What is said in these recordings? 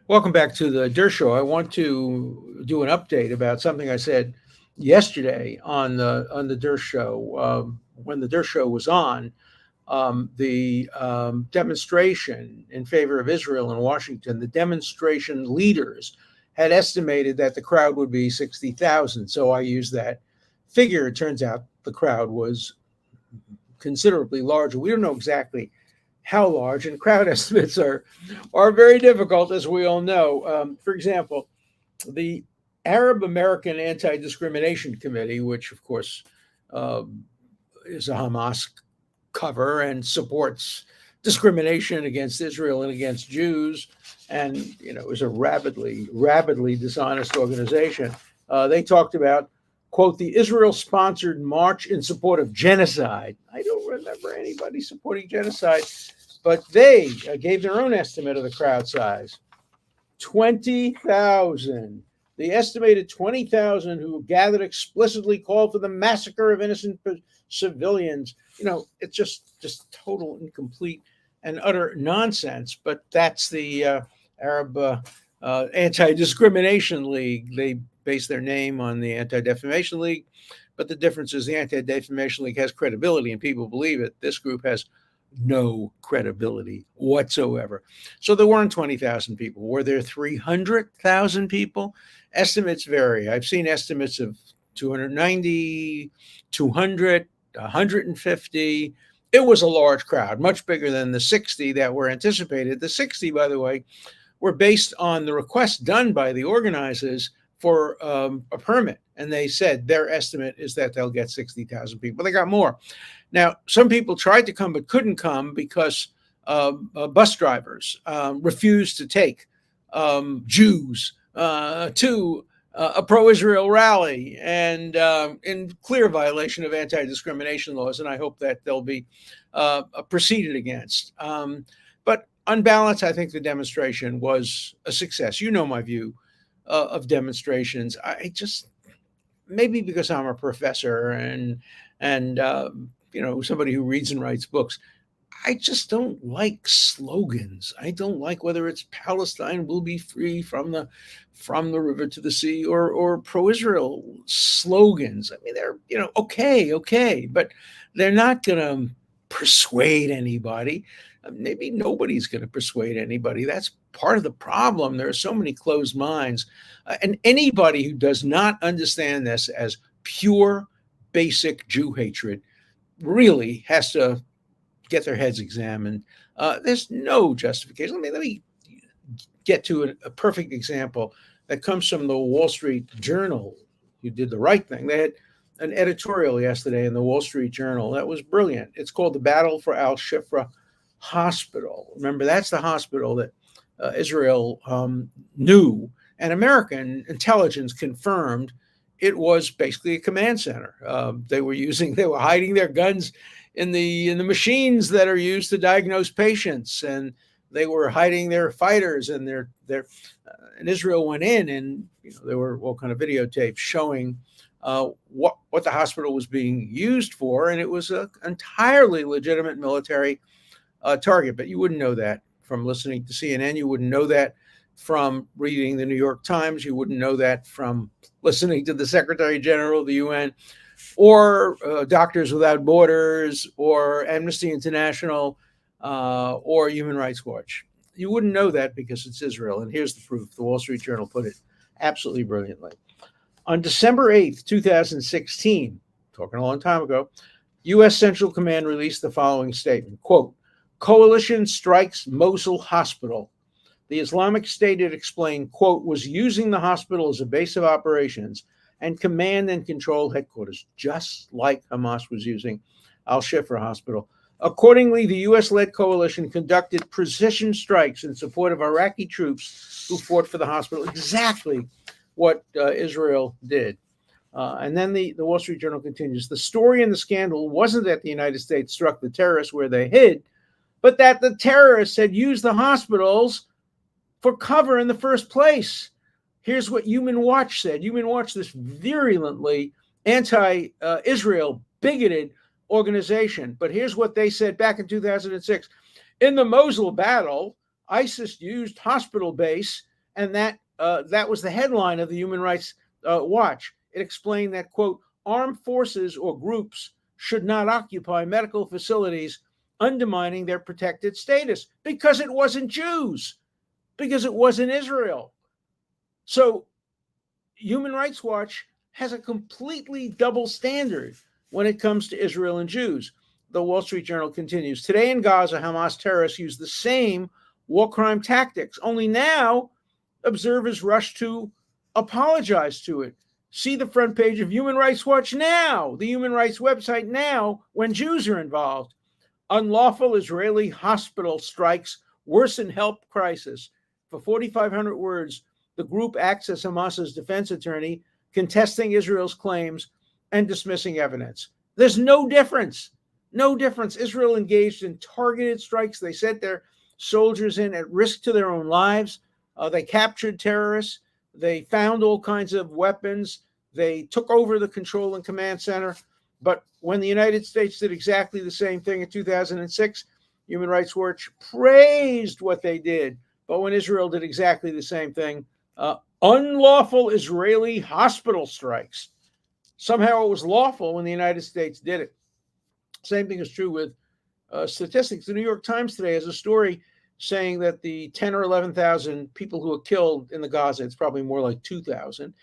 Welcome back to the Dershow. I want to do an update about something I said yesterday on the Dershow. When the Dershow was on, the demonstration in favor of Israel in Washington, the demonstration leaders had estimated that the crowd would be 60,000. So I used that figure. It turns out the crowd was considerably larger. We don't know exactly how large, and crowd estimates are very difficult, as we all know. For example, the Arab American Anti Discrimination Committee, which of course um, is a Hamas cover and supports discrimination against Israel and against Jews, and is a rabidly dishonest organization. They talked about, quote, the Israel-sponsored march in support of genocide. I don't remember anybody supporting genocide, but they gave their own estimate of the crowd size: 20,000. The estimated 20,000 who gathered explicitly called for the massacre of innocent civilians. It's just total incomplete and utter nonsense. But that's the Arab Anti-Discrimination League. They base their name on the Anti-Defamation League, but the difference is the Anti-Defamation League has credibility and people believe it. This group has no credibility whatsoever. So there weren't 20,000 people. Were there 300,000 people? Estimates vary. I've seen estimates of 290, 200, 150. It was a large crowd, much bigger than the 60 that were anticipated. The 60, by the way, were based on the request done by the organizers for a permit. And they said their estimate is that they'll get 60,000 people. They got more. Now, some people tried to come but couldn't come because bus drivers refused to take Jews to a pro-Israel rally, and in clear violation of anti-discrimination laws. And I hope that they'll be proceeded against. But on balance, I think the demonstration was a success. You know my view of demonstrations. I just, maybe because I'm a professor and somebody who reads and writes books, I just don't like slogans. I don't like whether it's Palestine will be free from the river to the sea, or pro-Israel slogans. I mean, they're okay, but they're not going to persuade anybody. Maybe nobody's going to persuade anybody. That's part of the problem. There are so many closed minds, and anybody who does not understand this as pure, basic Jew hatred really has to get their heads examined. There's no justification. Let me get to a perfect example that comes from the Wall Street Journal, who did the right thing. They had an editorial yesterday in the Wall Street Journal that was brilliant. It's called "The Battle for Al-Shifa Hospital." Remember, that's the hospital that Israel knew, and American intelligence confirmed it was basically a command center. They were hiding their guns in the machines that are used to diagnose patients, and they were hiding their fighters, and and Israel went in, and there were all kind of videotapes showing what the hospital was being used for, and it was an entirely legitimate military target. But you wouldn't know that from listening to CNN. You wouldn't know that from reading the New York Times. You wouldn't know that from listening to the Secretary General of the UN, or Doctors Without Borders, or Amnesty International, or Human Rights Watch. You wouldn't know that because it's Israel. And here's the proof. The Wall Street Journal put it absolutely brilliantly. On December 8th, 2016, talking a long time ago, U.S. Central Command released the following statement, quote, "Coalition strikes Mosul hospital. The Islamic State," it explained, quote, "was using the hospital as a base of operations and command and control headquarters, just like Hamas was using Al-Shifa Hospital. Accordingly, the U.S.-led coalition conducted precision strikes in support of Iraqi troops who fought for the hospital," exactly what Israel did. And then the Wall Street Journal continues, "The story in the scandal wasn't that the United States struck the terrorists where they hid, but that the terrorists had used the hospitals for cover in the first place." Here's what Human Watch said. Human Watch, this virulently anti-Israel, bigoted organization. But here's what they said back in 2006. "In the Mosul battle, ISIS used hospital base And that was the headline of the Human Rights Watch. It explained that, quote, armed forces or groups should not occupy medical facilities, undermining their protected status, because it wasn't Jews, because it wasn't Israel. So Human Rights Watch has a completely double standard when it comes to Israel and Jews. The Wall Street Journal continues, today in Gaza, Hamas terrorists use the same war crime tactics, only now observers rush to apologize to it. See the front page of Human Rights Watch now, the human rights website now, when Jews are involved. Unlawful Israeli hospital strikes worsen health crisis. For 4,500 words, the group acts as Hamas's defense attorney, contesting Israel's claims and dismissing evidence. There's no difference. No difference. Israel engaged in targeted strikes. They sent their soldiers in at risk to their own lives. They captured terrorists. They found all kinds of weapons. They took over the control and command center. But when the United States did exactly the same thing in 2006, Human Rights Watch praised what they did. But when Israel did exactly the same thing, unlawful Israeli hospital strikes. Somehow it was lawful when the United States did it. Same thing is true with statistics. The New York Times today has a story saying that the 10 or 11,000 people who were killed in the Gaza, it's probably more like 2,000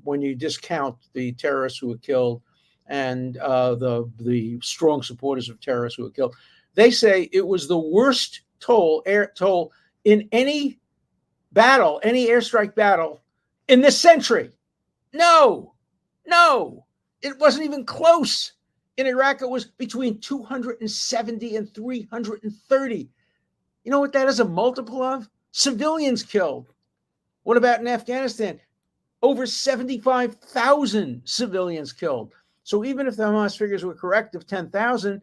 when you discount the terrorists who were killed and the strong supporters of terrorists who were killed. They say it was the worst air toll in any battle, any airstrike battle in this century. No, it wasn't even close. In Iraq, it was between 270 and 330. You know what that is a multiple of? Civilians killed. What about in Afghanistan? Over 75,000 civilians killed. So even if the Hamas figures were correct of 10,000,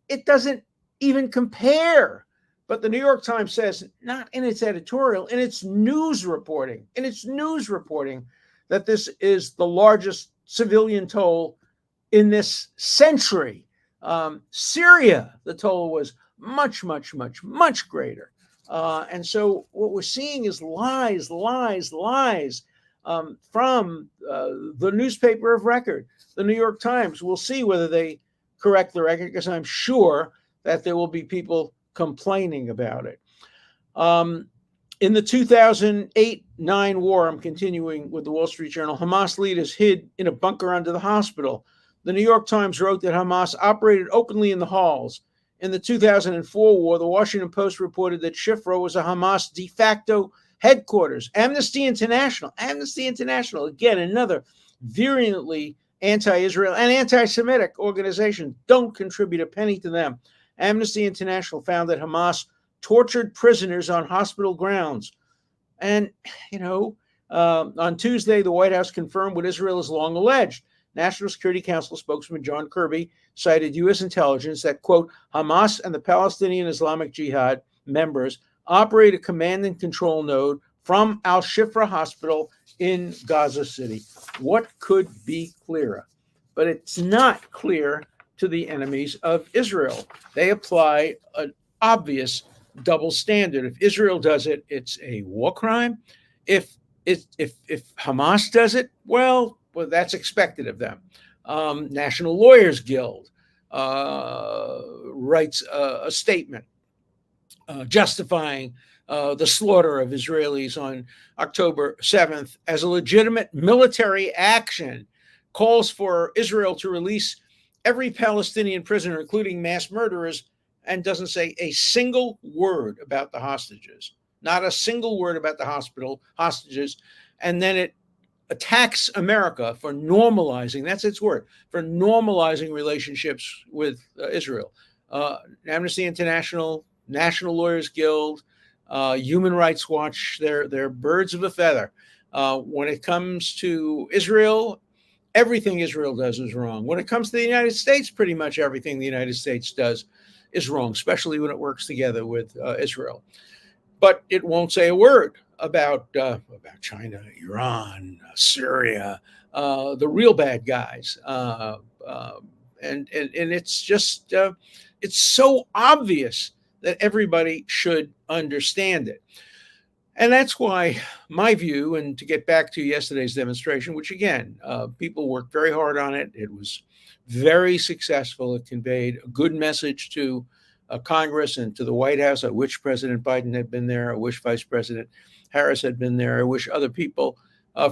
it doesn't even compare. But the New York Times says, not in its editorial, in its news reporting, that this is the largest civilian toll in this century. Syria, the toll was much greater. And so what we're seeing is lies from the newspaper of record, the New York Times. We'll see whether they correct the record, because I'm sure that there will be people complaining about it. In the 2008-9 war, I'm continuing with the Wall Street Journal, Hamas leaders hid in a bunker under the hospital. The New York Times wrote that Hamas operated openly in the halls. In the 2004 war, the Washington Post reported that Shifra was a Hamas de facto headquarters. Amnesty International, again, another virulently anti-Israel and anti-Semitic organization. Don't contribute a penny to them. Amnesty International found that Hamas tortured prisoners on hospital grounds. And, on Tuesday, the White House confirmed what Israel has long alleged. National Security Council spokesman John Kirby cited U.S. intelligence that, quote, Hamas and the Palestinian Islamic Jihad members operate a command and control node from Al-Shifra Hospital in Gaza City. What could be clearer? But it's not clear to the enemies of Israel. They apply an obvious double standard. If Israel does it, it's a war crime. If Hamas does it, well, that's expected of them. National Lawyers Guild writes a statement justifying the slaughter of Israelis on October 7th as a legitimate military action, calls for Israel to release every Palestinian prisoner, including mass murderers, and doesn't say a single word about the hostages, not a single word about the hostages. And then it attacks America for normalizing, that's its word, for normalizing relationships with Israel. Amnesty International, National Lawyers Guild, Human Rights Watch, they're birds of a feather. When it comes to Israel, everything Israel does is wrong. When it comes to the United States, pretty much everything the United States does is wrong, especially when it works together with Israel. But it won't say a word about China, Iran, Syria, the real bad guys. And it's just, it's so obvious that everybody should understand it. And that's why my view, and to get back to yesterday's demonstration, which again, people worked very hard on it. It was very successful. It conveyed a good message to Congress and to the White House. I wish President Biden had been there. I wish Vice President Harris had been there. I wish other people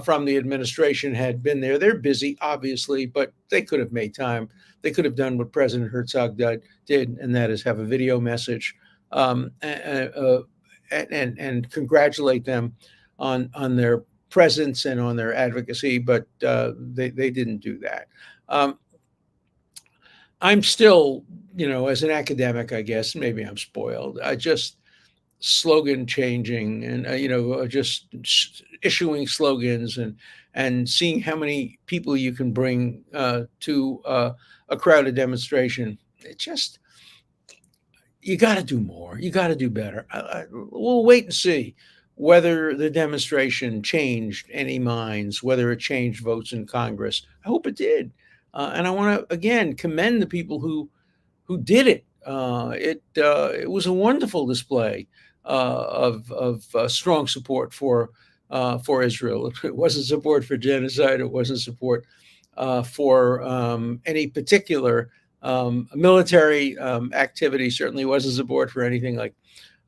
from the administration had been there. They're busy, obviously, but they could have made time. They could have done what President Herzog did, and that is have a video message um, and congratulate them on their presence and on their advocacy, but they didn't do that. Um, I'm still, as an academic, I guess maybe I'm spoiled. I just slogan changing and just issuing slogans and seeing how many people you can bring to a crowded demonstration. It just you got to do more. You got to do better. We'll wait and see whether the demonstration changed any minds, whether it changed votes in Congress. I hope it did, and I want to again commend the people who did it. It was a wonderful display of strong support for Israel. It wasn't support for genocide. It wasn't support for any particular military activity. Certainly wasn't support for anything like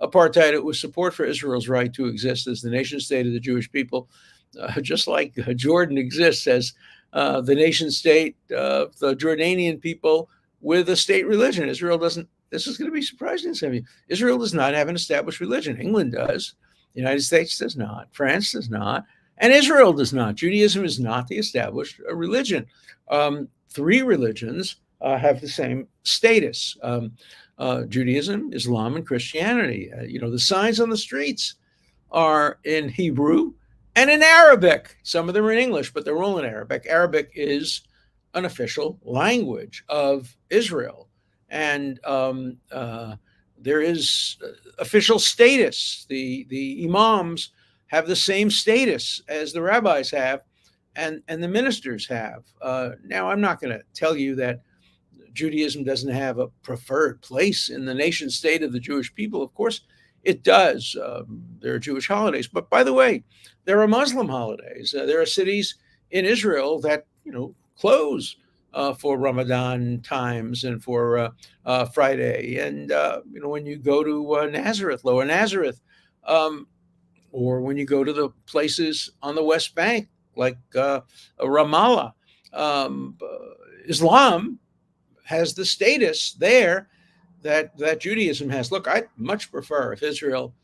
apartheid. It was support for Israel's right to exist as the nation state of the Jewish people, just like Jordan exists as the nation state of the Jordanian people with a state religion. Israel doesn't. This is going to be surprising to some of you. Israel does not have an established religion. England does. The United States does not. France does not. And Israel does not. Judaism is not the established religion. Three religions have the same status. Judaism, Islam, and Christianity. The signs on the streets are in Hebrew and in Arabic. Some of them are in English, but they're all in Arabic. Arabic is an official language of Israel. And there is official status. The imams have the same status as the rabbis have and the ministers have. Now, I'm not going to tell you that Judaism doesn't have a preferred place in the nation state of the Jewish people. Of course, it does. There are Jewish holidays. But by the way, there are Muslim holidays. There are cities in Israel that, close for Ramadan times and for Friday. And, when you go to Nazareth, Lower Nazareth, or when you go to the places on the West Bank, like Ramallah, Islam has the status there that Judaism has. Look, I'd much prefer if Israel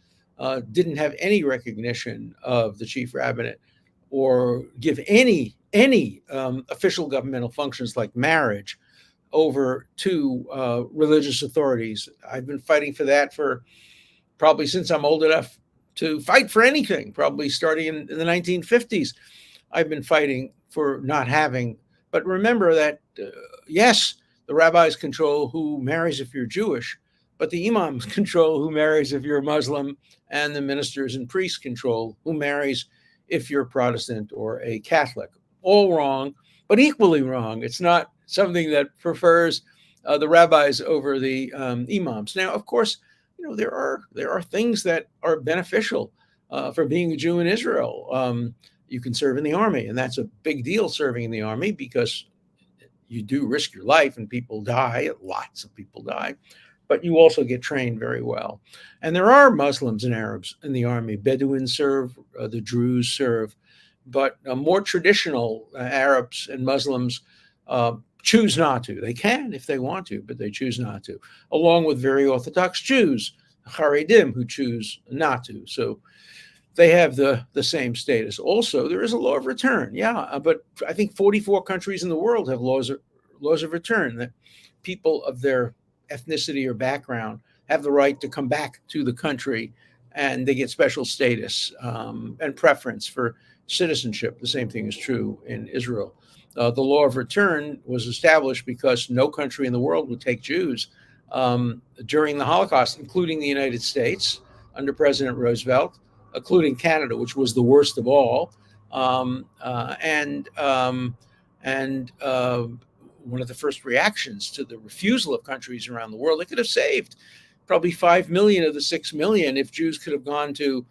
didn't have any recognition of the chief rabbinate or give any official governmental functions like marriage over to religious authorities. I've been fighting for that for probably since I'm old enough to fight for anything, probably starting in the 1950s. I've been fighting for not having. But remember that, yes, the rabbis control who marries if you're Jewish, but the imams control who marries if you're Muslim, and the ministers and priests control who marries if you're Protestant or a Catholic. All wrong, but equally wrong. It's not something that prefers the rabbis over the imams. Now, of course, there are things that are beneficial for being a Jew in Israel. You can serve in the army, and that's a big deal, serving in the army, because you do risk your life and people die. Lots of people die, but you also get trained very well. And there are Muslims and Arabs in the army. Bedouins serve, the Druze serve, but more traditional Arabs and Muslims choose not to. They can if they want to, but they choose not to, along with very Orthodox Jews, Haredim, who choose not to. So they have the same status. Also, there is a law of return. Yeah, but I think 44 countries in the world have laws of return, that people of their ethnicity or background have the right to come back to the country, and they get special status and preference for citizenship. The same thing is true in Israel. The law of return was established because no country in the world would take Jews during the Holocaust, including the United States under President Roosevelt, including Canada, which was the worst of all, and one of the first reactions to the refusal of countries around the world. They could have saved probably 5 million of the 6 million if Jews could have gone to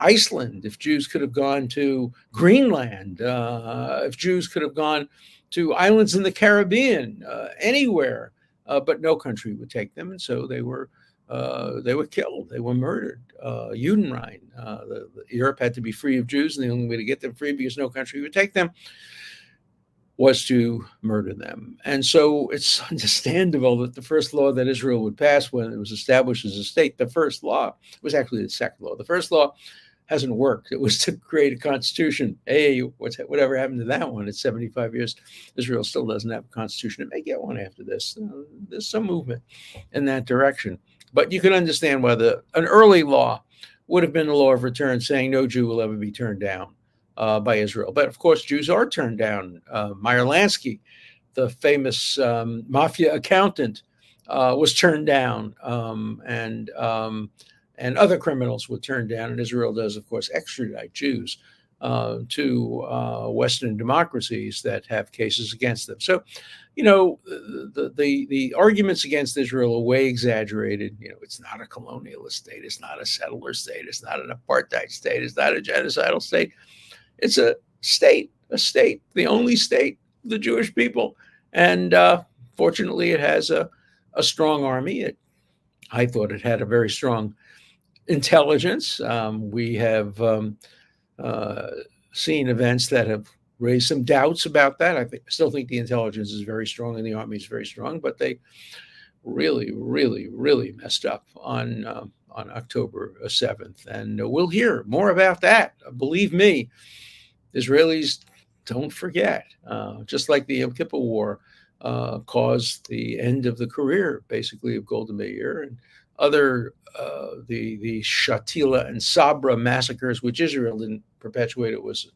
Iceland, if Jews could have gone to Greenland, if Jews could have gone to islands in the Caribbean, anywhere, but no country would take them, and so they were killed. They were murdered. Judenrein. Europe had to be free of Jews, and the only way to get them free, because no country would take them, was to murder them. And so it's understandable that the first law that Israel would pass when it was established as a state, the first law was actually the second law. The first law hasn't worked. It was to create a constitution. Hey, whatever happened to that one? It's 75 years. Israel still doesn't have a constitution. It may get one after this. There's some movement in that direction. But you can understand why an early law would have been the law of return, saying no Jew will ever be turned down by Israel. But of course, Jews are turned down. Meyer Lansky, the famous mafia accountant, was turned down, and other criminals were turned down. And Israel does, of course, extradite Jews to Western democracies that have cases against them. So, the arguments against Israel are way exaggerated. It's not a colonialist state. It's not a settler state. It's not an apartheid state. It's not a genocidal state. It's a state, the only state of the Jewish people. And fortunately, it has a strong army. I thought it had a very strong intelligence. We have seen events that have raised some doubts about that. I still think the intelligence is very strong and the army is very strong, but they really, really, really messed up on October 7th. And we'll hear more about that. Believe me, Israelis don't forget. Just like the Yom Kippur War caused the end of the career, basically, of Golda Meir, and other the Shatila and Sabra massacres, which Israel didn't perpetuate. It was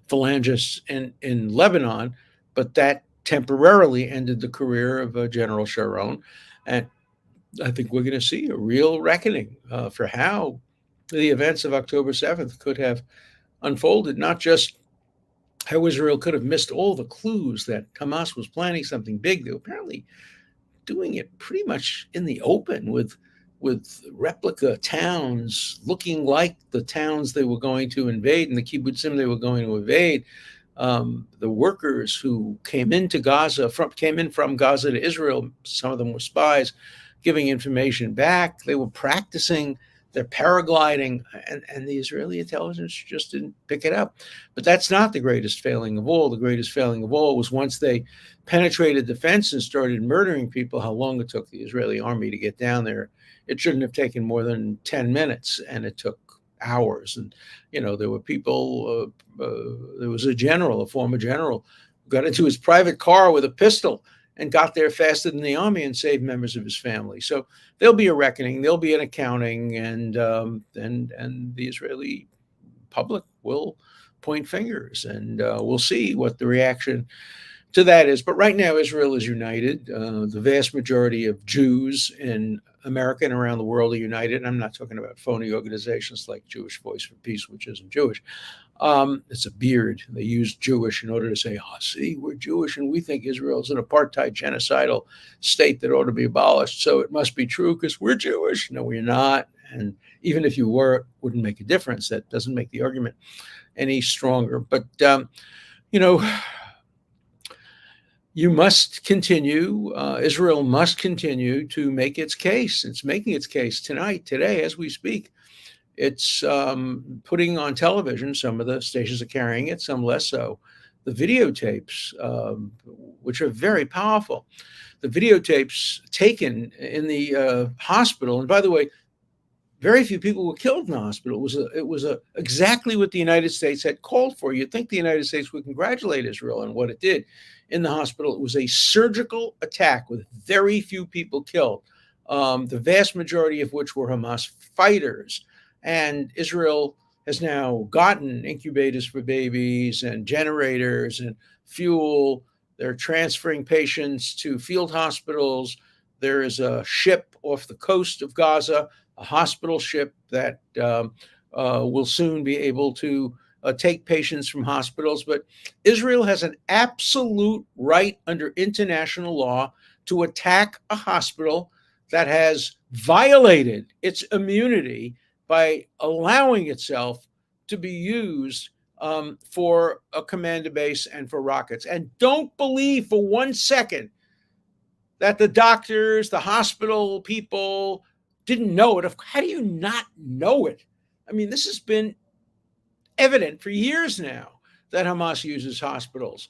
phalangists in Lebanon, but that temporarily ended the career of General Sharon. And I think we're going to see a real reckoning for how the events of October 7th could have unfolded, not just how Israel could have missed all the clues that Hamas was planning something big. They were apparently doing it pretty much in the open with replica towns looking like the towns they were going to invade and the kibbutzim they were going to invade. The workers who came in from Gaza to Israel, some of them were spies, giving information back. They were practicing their paragliding, and the Israeli intelligence just didn't pick it up. But that's not the greatest failing of all. The greatest failing of all was once they penetrated the fence and started murdering people, how long it took the Israeli army to get down there. It shouldn't have taken more than 10 minutes, and it took hours. And, there were people, there was a former general, who got into his private car with a pistol and got there faster than the army and saved members of his family. So there'll be a reckoning, there'll be an accounting, and the Israeli public will point fingers, and we'll see what the reaction to that is. But right now, Israel is united. The vast majority of Jews in America and around the world are united. And I'm not talking about phony organizations like Jewish Voice for Peace, which isn't Jewish. It's a beard. They use Jewish in order to say, see, we're Jewish and we think Israel is an apartheid genocidal state that ought to be abolished. So it must be true because we're Jewish. No, we're not. And even if you were, it wouldn't make a difference. That doesn't make the argument any stronger. But, you must continue, Israel must continue to make its case. It's making its case today, as we speak. It's putting on television, some of the stations are carrying it, some less so, the videotapes, which are very powerful. The videotapes taken in the hospital, and by the way, very few people were killed in the hospital. It was exactly what the United States had called for. You'd think the United States would congratulate Israel on what it did in the hospital. It was a surgical attack with very few people killed, the vast majority of which were Hamas fighters. And Israel has now gotten incubators for babies and generators and fuel. They're transferring patients to field hospitals. There is a ship off the coast of Gaza, a hospital ship that will soon be able to take patients from hospitals. But Israel has an absolute right under international law to attack a hospital that has violated its immunity by allowing itself to be used for a commander base and for rockets. And don't believe for 1 second that the doctors, the hospital people didn't know it. How do you not know it? I mean, this has been evident for years now that Hamas uses hospitals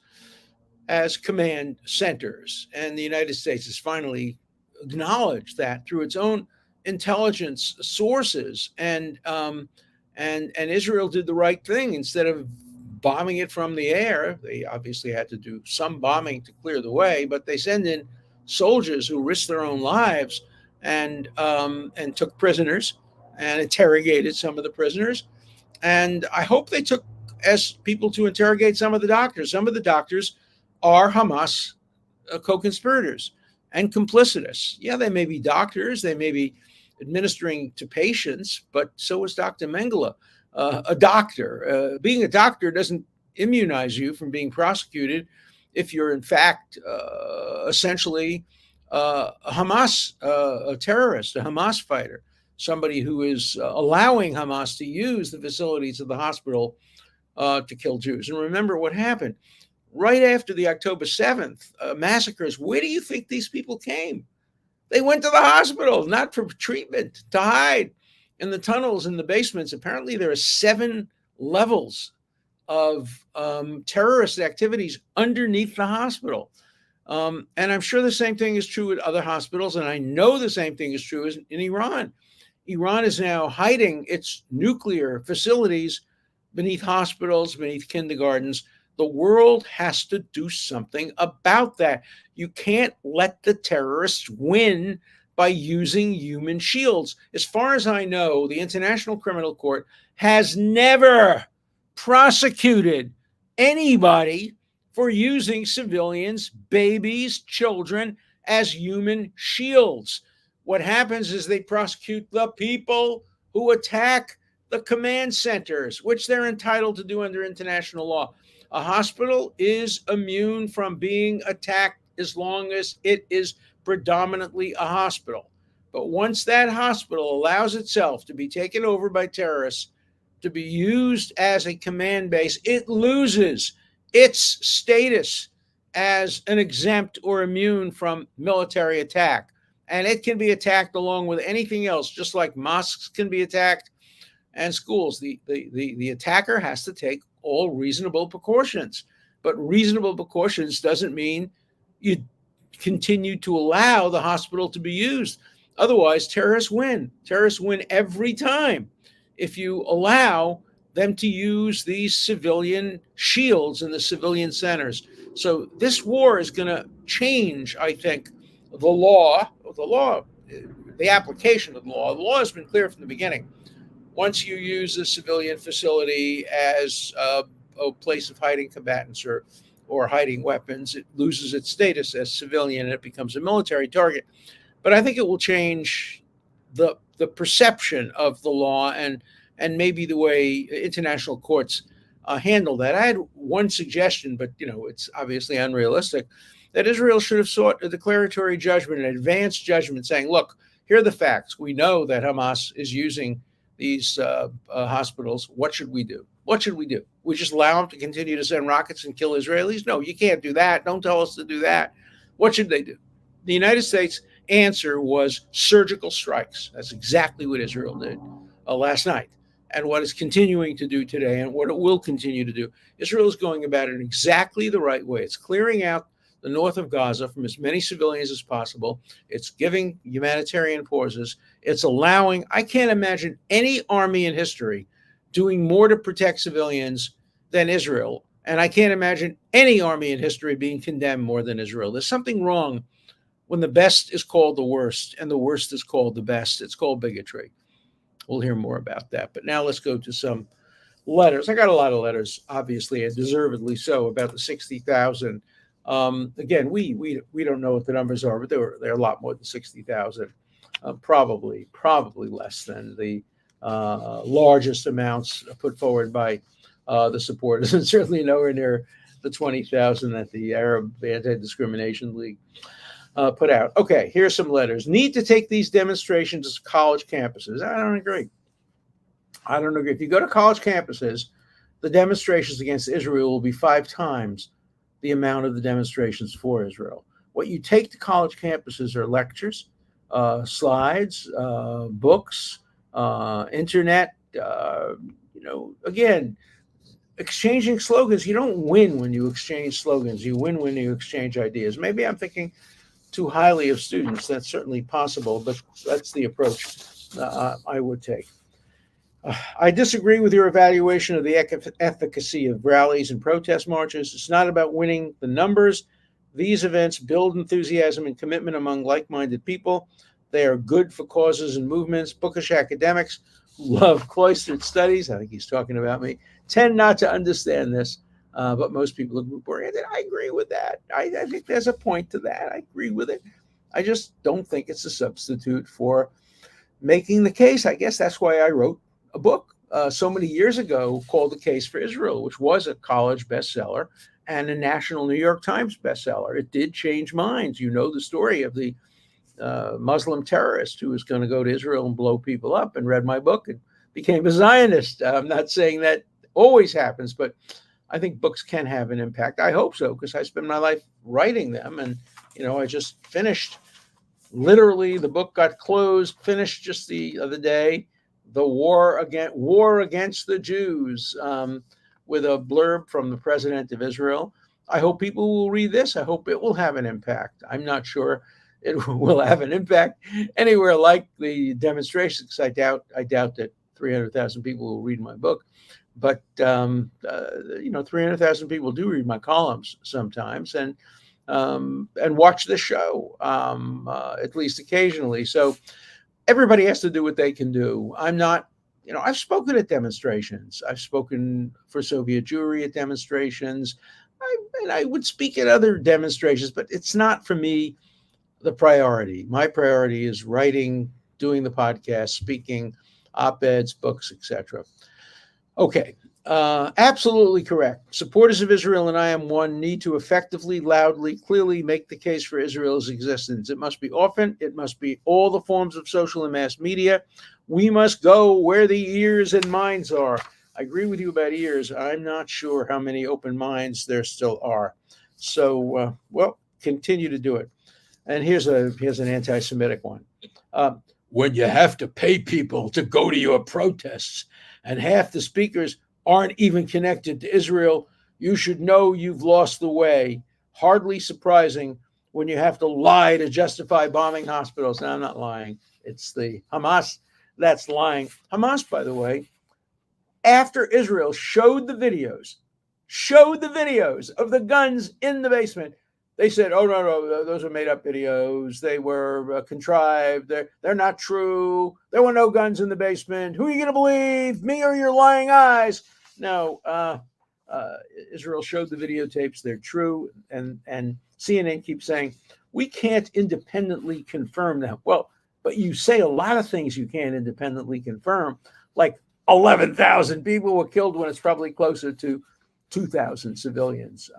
as command centers. And the United States has finally acknowledged that through its own intelligence sources. And Israel did the right thing. Instead of bombing it from the air, they obviously had to do some bombing to clear the way, but they send in soldiers who risked their own lives and took prisoners and interrogated some of the prisoners. And I hope they took as people to interrogate some of the doctors. Some of the doctors are Hamas co-conspirators and complicitous. Yeah, they may be doctors, they may be administering to patients, but so is Dr. Mengele, a doctor. Being a doctor doesn't immunize you from being prosecuted if you're in fact essentially a Hamas, a terrorist, a Hamas fighter, somebody who is allowing Hamas to use the facilities of the hospital to kill Jews. And remember what happened right after the October 7th massacres. Where do you think these people came? They went to the hospital, not for treatment, to hide in the tunnels, in the basements. Apparently, there are 7 levels of terrorist activities underneath the hospital. And I'm sure the same thing is true at other hospitals. And I know the same thing is true in Iran. Iran is now hiding its nuclear facilities beneath hospitals, beneath kindergartens. The world has to do something about that. You can't let the terrorists win by using human shields. As far as I know, the International Criminal Court has never prosecuted anybody for using civilians, babies, children as human shields. What happens is they prosecute the people who attack the command centers, which they're entitled to do under international law. A hospital is immune from being attacked as long as it is predominantly a hospital. But once that hospital allows itself to be taken over by terrorists, to be used as a command base, it loses its status as an exempt or immune from military attack. And it can be attacked along with anything else, just like mosques can be attacked and schools. The attacker has to take all reasonable precautions. But reasonable precautions doesn't mean you continue to allow the hospital to be used. Otherwise, terrorists win. Terrorists win every time if you allow them to use these civilian shields in the civilian centers. So this war is going to change, I think, the application of the law. The law has been clear from the beginning. Once you use a civilian facility as a place of hiding combatants or hiding weapons, it loses its status as civilian and it becomes a military target. But I think it will change the perception of the law and maybe the way international courts handle that. I had one suggestion, but it's obviously unrealistic, that Israel should have sought a declaratory judgment, an advanced judgment, saying, look, here are the facts. We know that Hamas is using these hospitals. What should we do? What should we do? We just allow them to continue to send rockets and kill Israelis? No, you can't do that. Don't tell us to do that. What should they do? The United States answer was surgical strikes. That's exactly what Israel did last night, and what it's continuing to do today, and what it will continue to do. Israel is going about it in exactly the right way. It's clearing out the north of Gaza from as many civilians as possible. It's giving humanitarian pauses. It's allowing, I can't imagine any army in history doing more to protect civilians than Israel. And I can't imagine any army in history being condemned more than Israel. There's something wrong when the best is called the worst and the worst is called the best. It's called bigotry. We'll hear more about that. But now let's go to some letters. I got a lot of letters, obviously, and deservedly so, about the 60,000. Again, we don't know what the numbers are, but they're a lot more than 60,000. Probably less than the largest amounts put forward by the supporters, and certainly nowhere near the 20,000 that the Arab Anti-Discrimination League put out. Okay, here's some letters. Need to take these demonstrations to college campuses. I don't agree. I don't know if you go to college campuses, the demonstrations against Israel will be 5 times the amount of the demonstrations for Israel. What you take to college campuses are lectures, slides, books, internet. Again, exchanging slogans. You don't win when you exchange slogans. You win when you exchange ideas. Maybe I'm thinking too highly of students. That's certainly possible, but that's the approach I would take. I disagree with your evaluation of the efficacy of rallies and protest marches. It's not about winning the numbers. These events build enthusiasm and commitment among like-minded people. They are good for causes and movements. Bookish academics who love cloistered studies, I think he's talking about me, tend not to understand this, but most people are group-oriented. I agree with that. I think there's a point to that. I agree with it. I just don't think it's a substitute for making the case. I guess that's why I wrote a book so many years ago called The Case for Israel, which was a college bestseller and a national New York Times bestseller. It did change minds. You know the story of the Muslim terrorist who was going to go to Israel and blow people up, and read my book and became a Zionist. I'm not saying that always happens, but I think books can have an impact. I hope so, because I spend my life writing them. And, I just finished, literally, the book got closed, finished just the other day, The War Against the Jews, with a blurb from the president of Israel. I hope people will read this. I hope it will have an impact. I'm not sure it will have an impact anywhere like the demonstrations. I doubt that 300,000 people will read my book. But 300,000 people do read my columns sometimes, and watch the show at least occasionally. So everybody has to do what they can do. I'm not, I've spoken at demonstrations. I've spoken for Soviet Jewry at demonstrations. And I would speak at other demonstrations, but it's not for me the priority. My priority is writing, doing the podcast, speaking, op-eds, books, etc. Okay, absolutely correct. Supporters of Israel, and I am one, need to effectively, loudly, clearly make the case for Israel's existence. It must be often. It must be all the forms of social and mass media. We must go where the ears and minds are. I agree with you about ears. I'm not sure how many open minds there still are. So, continue to do it. And here's an anti-Semitic one. When you have to pay people to go to your protests, and half the speakers aren't even connected to Israel, you should know you've lost the way. Hardly surprising when you have to lie to justify bombing hospitals. Now, I'm not lying. It's the Hamas that's lying. Hamas, by the way, after Israel showed the videos of the guns in the basement, they said, oh, no, those are made-up videos. They were contrived. They're not true. There were no guns in the basement. Who are you going to believe, me or your lying eyes? No, Israel showed the videotapes. They're true. And CNN keeps saying, we can't independently confirm them. Well, but you say a lot of things you can't independently confirm, like 11,000 people were killed when it's probably closer to 2,000 civilians.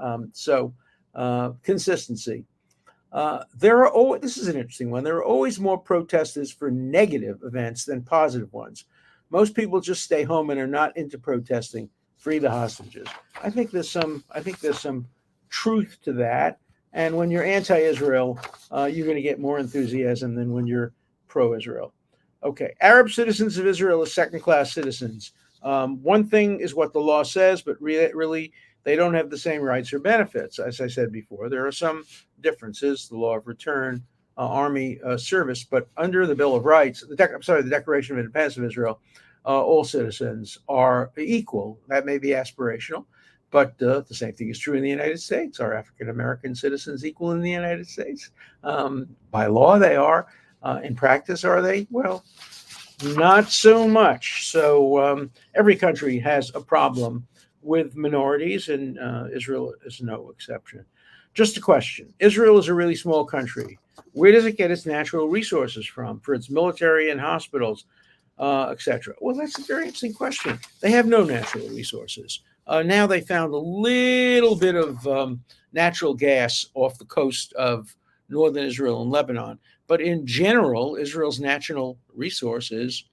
Consistency. This is an interesting one. There are always more protesters for negative events than positive ones. Most people just stay home and are not into protesting. Free the hostages. I think there's some truth to that. And when you're anti-Israel, you're going to get more enthusiasm than when you're pro-Israel. Okay, Arab citizens of Israel are second-class citizens. One thing is what the law says, but really they don't have the same rights or benefits. As I said before, there are some differences, the law of return, army service, but under the Bill of Rights, the Declaration of Independence of Israel, all citizens are equal. That may be aspirational, but the same thing is true in the United States. Are African-American citizens equal in the United States? By law, they are. In practice, are they? Well, not so much. So every country has a problem with minorities, and Israel is no exception. Just a question. Israel is a really small country. Where does it get its natural resources from for its military and hospitals, etc.? Well, that's a very interesting question. They have no natural resources. Now they found a little bit of natural gas off the coast of northern Israel and Lebanon. But in general, Israel's natural resources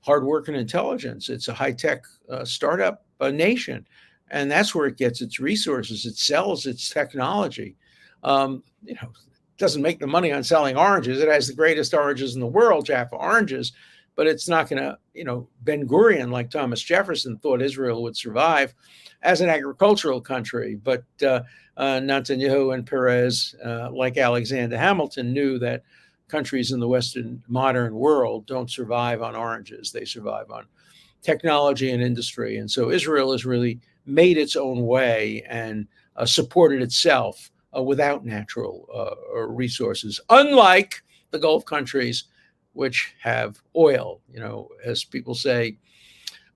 hard work and intelligence. It's a high-tech startup nation, and that's where it gets its resources. It sells its technology. You know, doesn't make the money on selling oranges. It has the greatest oranges in the world, Jaffa oranges, but it's not going to, Ben Gurion, like Thomas Jefferson, thought Israel would survive as an agricultural country. But Netanyahu and Perez, like Alexander Hamilton, knew that countries in the Western modern world don't survive on oranges. They survive on technology and industry. And so Israel has really made its own way and supported itself without natural resources, unlike the Gulf countries, which have oil. As people say,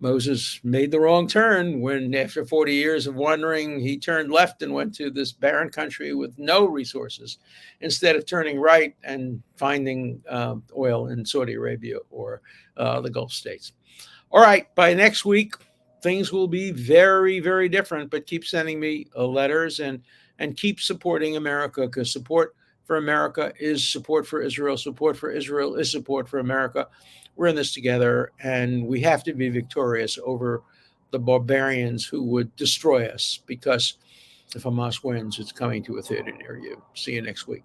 Moses made the wrong turn when, after 40 years of wandering, he turned left and went to this barren country with no resources, instead of turning right and finding oil in Saudi Arabia or the Gulf states. All right, by next week, things will be very, very different, but keep sending me letters and keep supporting America, because support for America is support for Israel. Support for Israel is support for America. We're in this together, and we have to be victorious over the barbarians who would destroy us, because if Hamas wins, it's coming to a theater near you. See you next week.